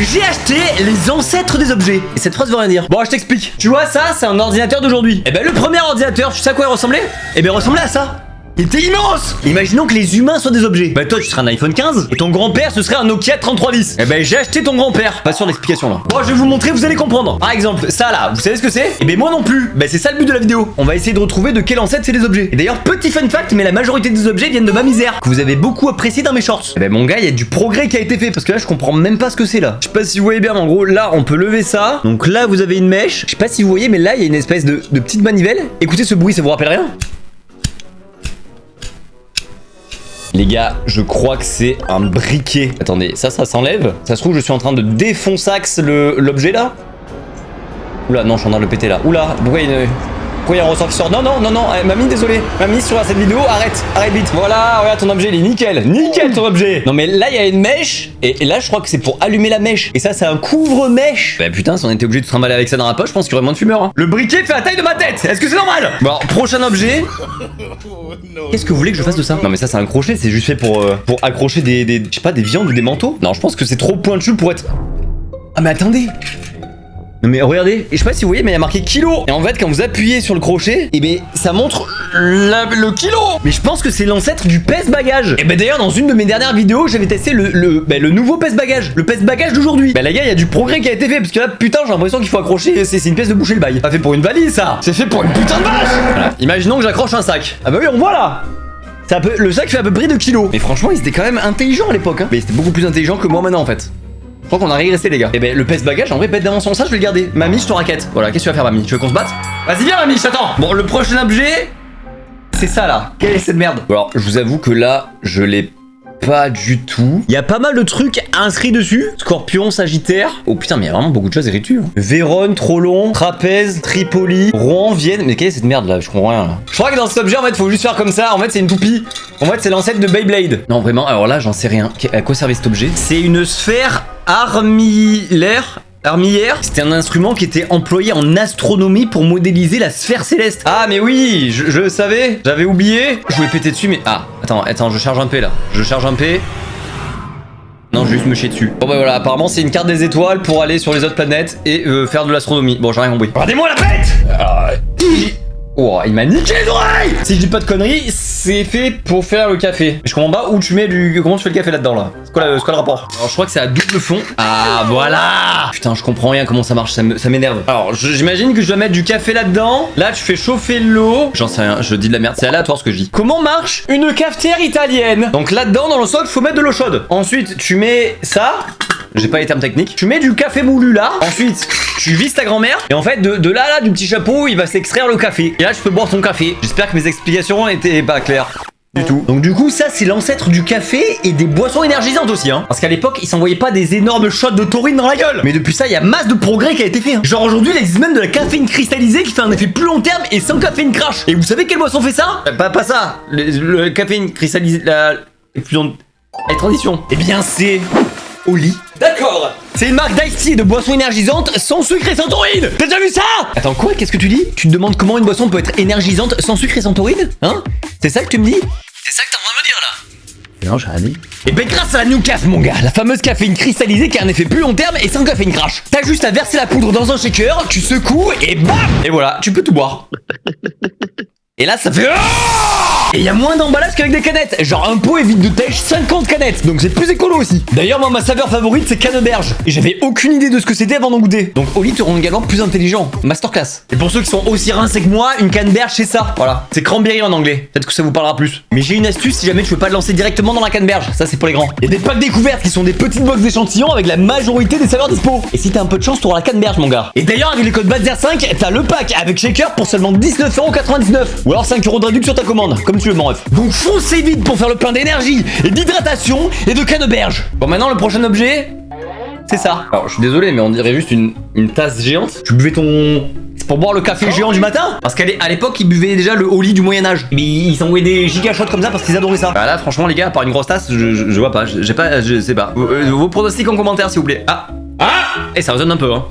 J'ai acheté les ancêtres des objets. Et cette phrase veut rien dire. Bon, je t'explique. Tu vois, ça, c'est un ordinateur d'aujourd'hui. Et ben, le premier ordinateur, tu sais à quoi il ressemblait? Et ben, il ressemblait à ça. Il était immense. Imaginons que les humains soient des objets. Bah toi tu serais un iPhone 15 et ton grand-père ce serait un Nokia 3310. Eh ben j'ai acheté ton grand-père. Pas sûr de l'explication là. Bon je vais vous montrer, vous allez comprendre. Par exemple ça là, vous savez ce que c'est? Eh ben moi non plus. Bah c'est ça le but de la vidéo. On va essayer de retrouver de quel ancêtre c'est les objets. Et d'ailleurs petit fun fact, mais la majorité des objets viennent de ma misère que vous avez beaucoup apprécié dans mes shorts. Eh ben mon gars il y a du progrès qui a été fait parce que là je comprends même pas ce que c'est là. Je sais pas si vous voyez bien mais en gros là on peut lever ça. Donc là vous avez une mèche. Je sais pas si vous voyez mais là il y a une espèce de petite manivelle. Écoutez ce bruit, ça vous rappelle rien? Les gars, je crois que c'est un briquet. Attendez, ça s'enlève. Ça se trouve, je suis en train de défonçaxe l'objet là. Oula, non, je suis en train de le péter là. Oula, pourquoi il y a un ressort qui sort? Non, mamie, désolé. Mamie, sur cette vidéo, arrête vite. Voilà, regarde ton objet, il est nickel. Nickel ton objet. Non, mais là, il y a une mèche. Et là, je crois que c'est pour allumer la mèche. Et ça, c'est un couvre-mèche. Bah putain, si on était obligé de se trimballer avec ça dans la poche, je pense qu'il y aurait moins de fumeurs. Hein. Le briquet fait la taille de ma tête. Est-ce que c'est normal? Bon, alors, prochain objet. Qu'est-ce que vous voulez que je fasse de ça? Non, mais ça, c'est un crochet. C'est juste fait pour accrocher je sais pas, des viandes ou des manteaux. Non, je pense que c'est trop pointu pour être... Ah, mais attendez. Non mais regardez, et je sais pas si vous voyez mais il y a marqué kilo. Et en fait quand vous appuyez sur le crochet, et ben ça montre le kilo. Mais je pense que c'est l'ancêtre du pèse-bagage. Et ben d'ailleurs dans une de mes dernières vidéos j'avais testé le nouveau pèse-bagage. Le pèse-bagage d'aujourd'hui. Bah les gars il y a du progrès qui a été fait. Parce que là putain j'ai l'impression qu'il faut accrocher. C'est une pièce de boucher le bail. Pas fait pour une valise ça. C'est fait pour une putain de vache. Voilà. Imaginons que j'accroche un sac. Ah bah oui on voit là. Le sac fait à peu près 2 kilos. Mais franchement ils étaient quand même intelligents à l'époque hein. Mais c'était beaucoup plus intelligent que moi maintenant en fait. Je crois qu'on a régressé les gars. Et ben le pèse-bagage en vrai bête d'invention, ça je vais le garder. Mamie je te raquette. Voilà, qu'est-ce que tu vas faire mamie? Tu veux qu'on se batte? Vas-y viens mamie, je t'attends. Bon le prochain objet, c'est ça là. Quelle est cette merde? Alors je vous avoue que là, je l'ai pas du tout. Il y a pas mal de trucs inscrits dessus. Scorpion, Sagittaire. Oh putain mais il y a vraiment beaucoup de choses écrites. Hein. Vérone, trop long, Trapèze, Tripoli, Rouen, Vienne. Mais quelle est cette merde là? Je comprends rien là. Je crois que dans cet objet en fait faut juste faire comme ça. En fait c'est une toupie. En fait c'est l'ancêtre de Beyblade. Non vraiment, alors là j'en sais rien. À quoi servait cet objet? C'est une sphère armillaire. C'était un instrument qui était employé en astronomie pour modéliser la sphère céleste. Ah mais oui, je le savais, j'avais oublié. Je voulais péter dessus mais... Ah, attends, je charge un P là. Je charge un P. Non, je vais juste me chier dessus. Bon bah voilà, apparemment c'est une carte des étoiles pour aller sur les autres planètes et faire de l'astronomie. Bon, j'ai rien compris. Regardez-moi la bête. Oh, il m'a niqué les oreilles. Si je dis pas de conneries, c'est fait pour faire le café. Mais je comprends pas où tu mets comment tu fais le café là-dedans là. C'est quoi le rapport? Alors je crois que c'est à double fond. Ah voilà. Putain, je comprends rien comment ça marche, ça m'énerve. Alors j'imagine que je dois mettre du café là-dedans. Là tu fais chauffer l'eau. J'en sais rien, je dis de la merde, c'est aléatoire ce que je dis. Comment marche une cafetière italienne? Donc là-dedans dans le socle, faut mettre de l'eau chaude. Ensuite, tu mets ça. J'ai pas les termes techniques. Tu mets du café moulu là. Ensuite, tu vises ta grand-mère. Et en fait, de là, du petit chapeau, il va s'extraire le café. Et là, tu peux boire ton café. J'espère que mes explications étaient pas claires. Du tout. Donc du coup, ça, c'est l'ancêtre du café et des boissons énergisantes aussi, hein. Parce qu'à l'époque, ils s'envoyaient pas des énormes shots de taurine dans la gueule. Mais depuis ça, il y a masse de progrès qui a été fait, hein. Genre aujourd'hui, il existe même de la caféine cristallisée qui fait un effet plus long terme et sans caféine crash. Et vous savez quelle boisson fait ça? Pas ça. Le caféine cristallisée, la transition. Eh bien, c'est... Oli. D'accord. C'est une marque d'Ice Tea de boissons énergisantes sans sucre et sans taurine. T'as déjà vu ça? Attends quoi? Qu'est-ce que tu dis? Tu te demandes comment une boisson peut être énergisante sans sucre et sans taurine? Hein? C'est ça que tu me dis? C'est ça que t'es en train de me dire là? Non, j'ai rien dit. Et ben grâce à la New Caf mon gars, la fameuse caféine cristallisée qui a un effet plus long terme et sans caféine crash. T'as juste à verser la poudre dans un shaker, tu secoues et bam! Et voilà, tu peux tout boire. Et là ça fait... Et il y a moins d'emballage qu'avec des canettes. Genre un pot évite de tèche 50 canettes. Donc c'est plus écolo aussi. D'ailleurs moi ma saveur favorite c'est canneberge. Et j'avais aucune idée de ce que c'était avant d'en goûter. Donc Oli te rend également plus intelligent. Masterclass. Et pour ceux qui sont aussi rincés que moi, une canneberge c'est ça. Voilà. C'est cranberry en anglais. Peut-être que ça vous parlera plus. Mais j'ai une astuce si jamais tu veux pas le lancer directement dans la canneberge. Ça c'est pour les grands. Il y a des packs découvertes qui sont des petites box d'échantillons avec la majorité des saveurs dispo. Et si t'as un peu de chance t'auras la canneberge mon gars. Et d'ailleurs avec les codes BADZER5 t'as le pack avec shaker pour seulement 19,99€. Ou alors 5€ de réduction sur ta commande. Comme tu veux mon ref. Donc foncez vite pour faire le plein d'énergie et d'hydratation et de canneberge. Bon maintenant le prochain objet, c'est ça. Alors je suis désolé mais on dirait juste une tasse géante. Tu buvais ton... C'est pour boire le café géant du matin? Parce qu'à l'époque ils buvaient déjà le Oli du Moyen-Âge. Mais ils s'envoyaient des gigashots comme ça parce qu'ils adoraient ça. Bah là franchement les gars, à part une grosse tasse, je vois pas, je sais pas. Vos pronostics en commentaire s'il vous plaît. Ah. Et ça résonne un peu hein.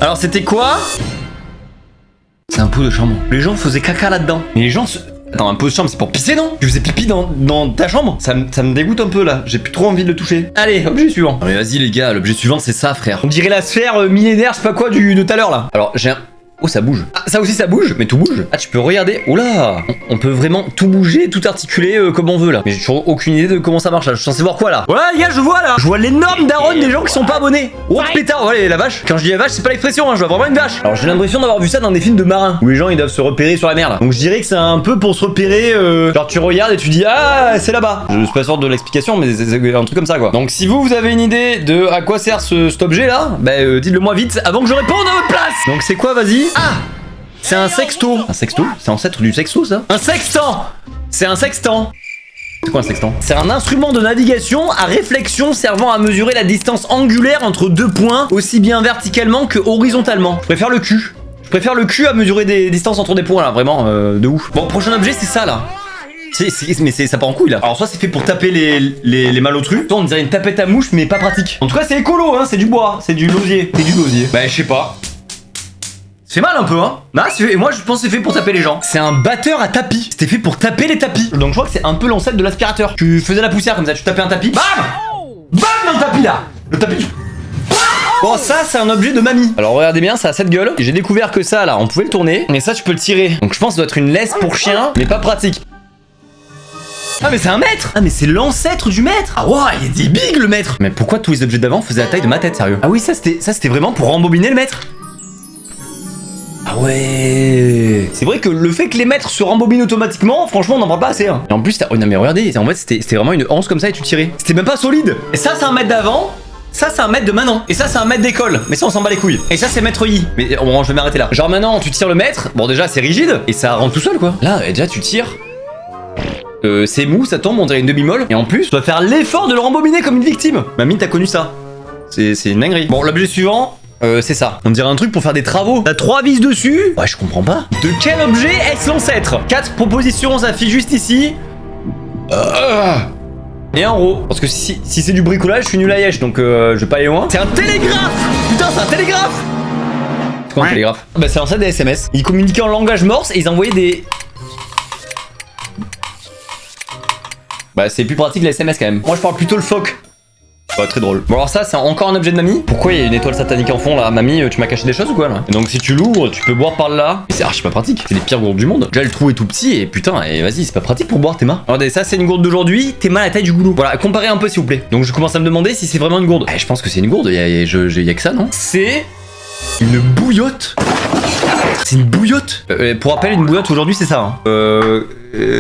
Alors c'était quoi? C'est un pot de charbon. Les gens faisaient caca là-dedans. Mais les gens Attends, un pause chambre, c'est pour pisser, non? Tu faisais pipi dans ta chambre? Ça me dégoûte un peu, là. J'ai plus trop envie de le toucher. Allez, objet suivant. Non mais vas-y, les gars, l'objet suivant, c'est ça, frère. On dirait la sphère millénaire, je sais pas quoi, de tout à l'heure, là. Alors, j'ai un... Oh, ça bouge. Ah, ça aussi, ça bouge, mais tout bouge. Ah, tu peux regarder. Oh là, on peut vraiment tout bouger, tout articuler comme on veut, là. Mais j'ai toujours aucune idée de comment ça marche, là. Je suis censé voir quoi, là? Ouais, les gars, je vois, là. Je vois l'énorme daronne des gens qui sont pas abonnés. Oh, pétard. Ouais, la vache. Quand je dis la vache, c'est pas l'expression, hein. Je vois vraiment une vache. Alors, j'ai l'impression d'avoir vu ça dans des films de marins, où les gens, ils doivent se repérer sur la mer, là. Donc, je dirais que c'est un peu pour se repérer, genre, tu regardes et tu dis, ah, c'est là-bas. Je suis pas sûr de l'explication, mais c'est un truc comme ça, quoi. Donc, si vous avez une idée de à quoi sert cet objet-là, bah, dites-le moi vite avant que je réponde à votre place. Donc, c'est quoi, vas-y? Ah! C'est un sexto. Un sexto? C'est ancêtre du sexto, ça? Un sextant! C'est un sextant. C'est quoi un sextant? C'est un instrument de navigation à réflexion servant à mesurer la distance angulaire entre deux points, aussi bien verticalement que horizontalement. Je préfère le cul. Je préfère le cul à mesurer des distances entre des points, là, vraiment, de ouf. Bon, prochain objet, c'est ça, là. Mais ça part en couille, là. Alors, soit c'est fait pour taper les malotrus, soit on dirait une tapette à mouche, mais pas pratique. En tout cas, c'est écolo, hein, c'est du bois, c'est du lausier. C'est du lausier. Bah, je sais pas. C'est mal un peu, hein. Bah, et moi je pense que c'est fait pour taper les gens. C'est un batteur à tapis. C'était fait pour taper les tapis. Donc je crois que c'est un peu l'ancêtre de l'aspirateur. Tu faisais la poussière comme ça, tu tapais un tapis. Bam! Bam dans le tapis là. Le tapis. Bon, ça c'est un objet de mamie. Alors regardez bien, ça a cette gueule. J'ai découvert que ça là, on pouvait le tourner. Et ça tu peux le tirer. Donc je pense que ça doit être une laisse pour chien, mais pas pratique. Ah mais c'est un mètre. Ah mais c'est l'ancêtre du mètre. Ah ouais, il est big le mètre. Mais pourquoi tous les objets d'avant faisaient la taille de ma tête, sérieux? Ah oui, ça c'était vraiment pour rembobiner le mètre. Ah ouais. C'est vrai que le fait que les mètres se rembobinent automatiquement, franchement on n'en parle pas assez, hein. Et en plus, oh non mais regardez, en fait c'était vraiment une anse comme ça et tu tirais. C'était même pas solide. Et ça c'est un mètre d'avant. Ça c'est un mètre de maintenant. Et ça c'est un mètre d'école. Mais ça on s'en bat les couilles. Et ça c'est mètre I. Mais bon, je vais m'arrêter là. Genre maintenant tu tires le mètre. Bon déjà c'est rigide. Et ça rentre tout seul quoi. Là déjà tu tires. C'est mou, ça tombe, on dirait une demi-molle. Et en plus, tu dois faire l'effort de le rembobiner comme une victime. Mamie, t'as connu ça. C'est une dinguerie. Bon, l'objet suivant. C'est ça. On dirait un truc pour faire des travaux. T'as 3 vis dessus. Ouais, je comprends pas. De quel objet est-ce l'ancêtre? 4 propositions s'affichent juste ici. Et un euro. Parce que si c'est du bricolage, je suis nul à Yesh, donc je vais pas aller loin. C'est un télégraphe. Putain, c'est un télégraphe. C'est quoi un télégraphe? Bah, c'est l'ancêtre des SMS. Ils communiquaient en langage morse et ils envoyaient des... Bah, c'est plus pratique les SMS quand même. Moi, je parle plutôt le phoque. Bah, très drôle. Bon, alors ça, c'est encore un objet de mamie. Pourquoi il y a une étoile satanique en fond là? Mamie, tu m'as caché des choses ou quoi là? Et donc, si tu l'ouvres, tu peux boire par là. Mais c'est archi pas pratique. C'est les pires gourdes du monde. Déjà, le trou est tout petit et putain, et vas-y, c'est pas pratique pour boire, Théma. Regardez, ça, c'est une gourde d'aujourd'hui. Théma, la taille du goulot. Voilà, comparez un peu s'il vous plaît. Donc, je commence à me demander si c'est vraiment une gourde. Je pense que c'est une gourde. Y a que ça, non? C'est une bouillotte. C'est une bouillotte. Pour rappel, une bouillotte aujourd'hui, c'est ça. Hein.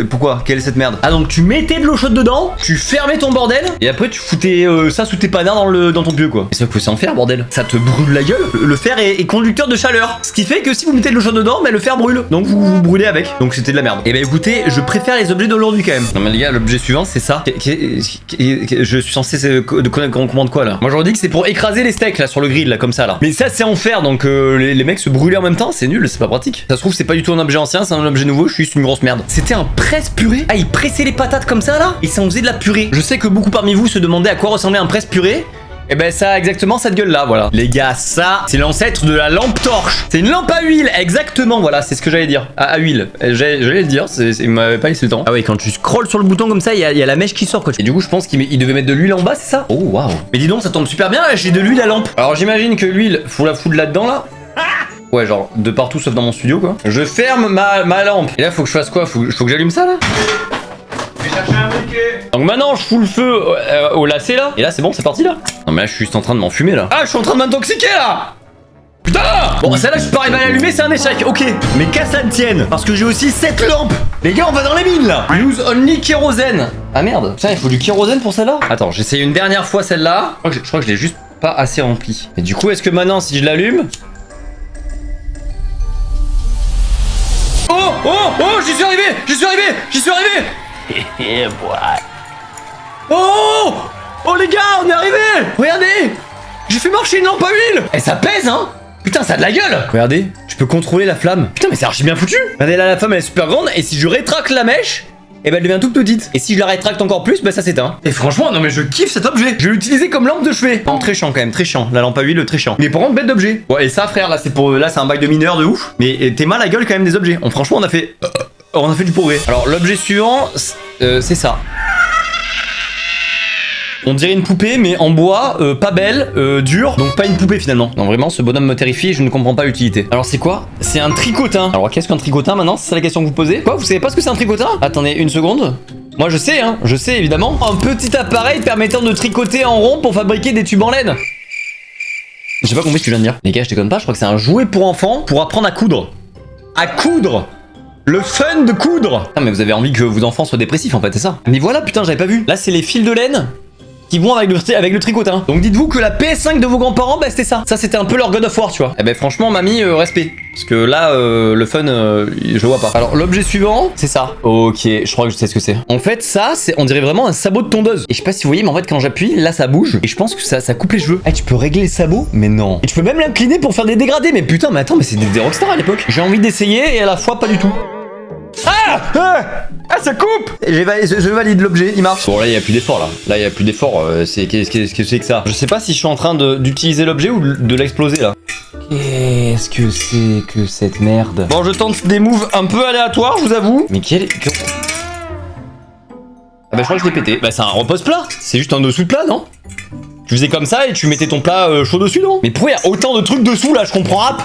Pourquoi? Quelle est cette merde? Ah donc tu mettais de l'eau chaude dedans, tu fermais ton bordel et après tu foutais ça sous tes panards dans ton pieu quoi. Et ça faut s'en faire bordel. Ça te brûle la gueule. Le fer est conducteur de chaleur. Ce qui fait que si vous mettez de l'eau chaude dedans, bah, le fer brûle. Donc vous brûlez avec. Donc c'était de la merde. Et bah écoutez, je préfère les objets d'aujourd'hui quand même. Non mais les gars, l'objet suivant c'est ça. Je suis censé comprendre quoi là? Moi j'aurais dit que c'est pour écraser les steaks là sur le grill là comme ça là. Mais ça c'est en fer donc les mecs se brûler en même temps, c'est nul, c'est pas pratique. Ça se trouve c'est pas du tout un objet ancien, c'est un objet nouveau, je suis juste une grosse merde. C'était un presse-purée. Ah, il pressait les patates comme ça là et ça en faisait de la purée. Je sais que beaucoup parmi vous se demandaient à quoi ressemblait un presse-purée. Et ben ça a exactement cette gueule là, voilà. Les gars, ça, c'est l'ancêtre de la lampe torche. C'est une lampe à huile, exactement, voilà, c'est ce que j'allais dire. À huile, j'allais le dire, il m'avait pas laissé le temps. Ah oui, quand tu scrolles sur le bouton comme ça, il y a la mèche qui sort quoi. Et du coup, je pense qu'il devait mettre de l'huile en bas, c'est ça? Oh waouh. Mais dis donc, ça tombe super bien, j'ai de l'huile à lampe. Alors j'imagine que l'huile, faut la foutre là-dedans là. Ouais, genre de partout sauf dans mon studio quoi. Je ferme ma lampe. Et là, faut que je fasse quoi? Faut que j'allume ça là? Donc maintenant je fous le feu au lacet là. Et là c'est bon, c'est parti là. Non mais là je suis juste en train de m'enfumer là. Ah je suis en train de m'intoxiquer là. Putain. Bon celle-là je suis pas arrivé à l'allumer, c'est un échec. Ok. Mais qu'à ça ne tienne. Parce que j'ai aussi cette lampe. Les gars on va dans les mines là. Use only kérosène. Ah merde. Putain il faut du kérosène pour celle-là. Attends j'essaye une dernière fois celle-là. Je crois que je l'ai juste pas assez rempli. Et du coup est-ce que maintenant si je l'allume... Oh j'y suis arrivé. Oh les gars, on est arrivé. Regardez, j'ai fait marcher une lampe à huile. Et ça pèse hein. Putain ça a de la gueule. Regardez, tu peux contrôler la flamme. Putain mais c'est archi bien foutu. Regardez là la flamme elle est super grande. Et si je rétracte la mèche, et ben elle devient toute petite. Et si je la rétracte encore plus, bah ça s'éteint. Et franchement non mais je kiffe cet objet. Je vais l'utiliser comme lampe de chevet. Non très chiant quand même, très chiant. La lampe à huile très chiant. Mais pour rendre bête d'objet. Ouais et ça frère là c'est un bail de mineur de ouf. Mais t'es mal la gueule quand même des objets. Franchement on a fait... on a fait du progrès. Alors l'objet suivant, c'est ça. On dirait une poupée, mais en bois, pas belle, dure, donc pas une poupée finalement. Non, vraiment, ce bonhomme me terrifie et je ne comprends pas l'utilité. Alors, c'est quoi? C'est un tricotin. Alors, qu'est-ce qu'un tricotin maintenant? C'est ça la question que vous posez? Quoi? Vous savez pas ce que c'est un tricotin? Attendez, une seconde. Moi, je sais, hein, je sais évidemment. Un petit appareil permettant de tricoter en rond pour fabriquer des tubes en laine. J'ai pas compris ce que tu viens de dire. Les gars, je déconne pas, je crois que c'est un jouet pour enfants pour apprendre à coudre. À coudre! Le fun de coudre! Ah, mais vous avez envie que vos enfants soient dépressifs en fait, c'est ça? Mais voilà, putain, j'avais pas vu. Là, c'est les fils de laine qui vont avec le tricotin. Donc dites-vous que la PS5 de vos grands-parents, bah c'était ça. Ça c'était un peu leur God of War, tu vois. Eh ben franchement, mamie, respect. Parce que là, le fun, je vois pas. Alors l'objet suivant, c'est ça. Ok, je crois que je sais ce que c'est. En fait, ça, on dirait vraiment un sabot de tondeuse. Et je sais pas si vous voyez, mais en fait, quand j'appuie, là, ça bouge. Et je pense que ça coupe les cheveux. Eh, tu peux régler le sabot? Mais non. Et tu peux même l'incliner pour faire des dégradés. Mais putain, mais attends, mais c'est des rockstars à l'époque. J'ai envie d'essayer et à la fois pas du tout. Ah, ça coupe! Je valide l'objet, il marche. Bon, là, il n'y a plus d'effort, là. Là, il n'y a plus d'effort. Qu'est-ce que c'est que ça? Je sais pas si je suis en train d'utiliser l'objet ou de l'exploser, là. Qu'est-ce que c'est que cette merde? Bon, je tente des moves un peu aléatoires, je vous avoue. Mais quel... Ah bah, je crois que je l'ai pété. Bah, c'est un repose-plat. C'est juste un dessous de plat, non? Tu faisais comme ça et tu mettais ton plat chaud dessus, non? Mais pourquoi il y a autant de trucs dessous, là? Je comprends rap.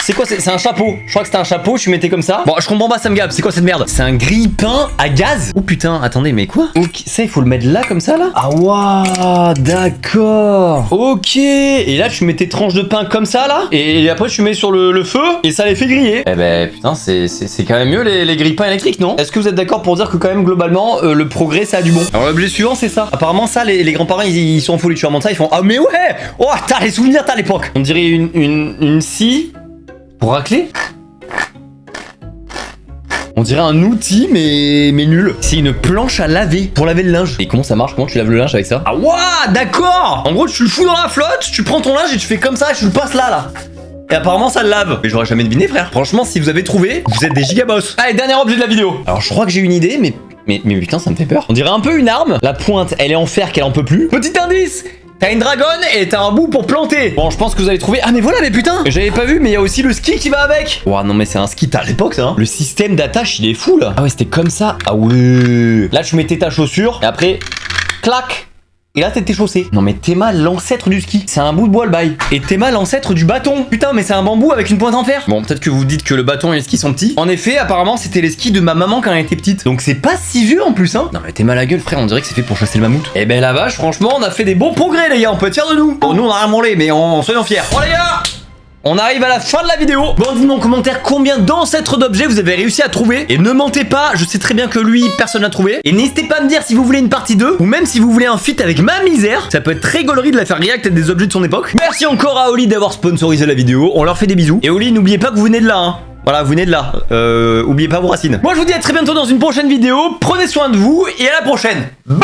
C'est quoi? C'est un chapeau. Je crois que c'était un chapeau, tu mettais comme ça. Bon, je comprends pas, ça me gave. C'est quoi cette merde? C'est un grille-pain à gaz? Oh putain, attendez, mais quoi? Ok, ça, il faut le mettre là, comme ça, là? Ah, waouh, d'accord. Ok. Et là, tu mets tes tranches de pain comme ça, là? Et après, tu mets sur le feu et ça les fait griller. Eh ben, putain, c'est quand même mieux les grille-pains électriques, non? Est-ce que vous êtes d'accord pour dire que, quand même, globalement, le progrès, ça a du bon? Alors, l'objet suivant, c'est ça. Apparemment, ça, les grands-parents, ils sont en folie. Tu leur montres ça, ils font ah, mais ouais! Oh, t'as les souvenirs, t'as l'époque. On dirait une scie. Pour racler? On dirait un outil mais nul. C'est une planche à laver pour laver le linge. Et comment ça marche? Comment tu laves le linge avec ça? Ah waouh, d'accord. En gros tu le fous dans la flotte, tu prends ton linge et tu fais comme ça et tu le passes là. Et apparemment ça le lave. Mais j'aurais jamais deviné frère. Franchement si vous avez trouvé, vous êtes des gigaboss. Allez, dernier objet de la vidéo. Alors je crois que j'ai une idée mais putain ça me fait peur. On dirait un peu une arme. La pointe elle est en fer qu'elle en peut plus. Petit indice. T'as une dragonne et t'as un bout pour planter. Bon, je pense que vous allez trouver... Ah, mais voilà, mais putain, j'avais pas vu, mais il y a aussi le ski qui va avec. Ouah, non, mais c'est un ski à l'époque, ça. Hein. Le système d'attache, il est fou, là. Ah ouais, c'était comme ça. Ah ouais. Là, tu mettais ta chaussure et après, clac. Et là, t'es tes chaussées. Non, mais Théma, l'ancêtre du ski. C'est un bout de bois, le bail. Et Théma, l'ancêtre du bâton. Putain, mais c'est un bambou avec une pointe en fer. Bon, peut-être que vous dites que le bâton et les skis sont petits. En effet, apparemment, c'était les skis de ma maman quand elle était petite. Donc, c'est pas si vieux en plus, hein. Non, mais Théma, la gueule, frère, on dirait que c'est fait pour chasser le mammouth. Eh ben, la vache, franchement, on a fait des bons progrès, les gars. On peut être fiers de nous. Bon, nous, on a rien branlé, mais soyons fiers. Bon, les gars! On arrive à la fin de la vidéo. Bon, dites-moi en commentaire combien d'ancêtres d'objets vous avez réussi à trouver. Et ne mentez pas, je sais très bien que lui, personne n'a trouvé. Et n'hésitez pas à me dire si vous voulez une partie 2 ou même si vous voulez un feat avec ma misère. Ça peut être très gaulerie de la faire react à des objets de son époque. Merci encore à Oli d'avoir sponsorisé la vidéo. On leur fait des bisous. Et Oli, n'oubliez pas que vous venez de là, hein. Voilà, vous venez de là. Oubliez pas vos racines. Moi, je vous dis à très bientôt dans une prochaine vidéo. Prenez soin de vous et à la prochaine. Bam!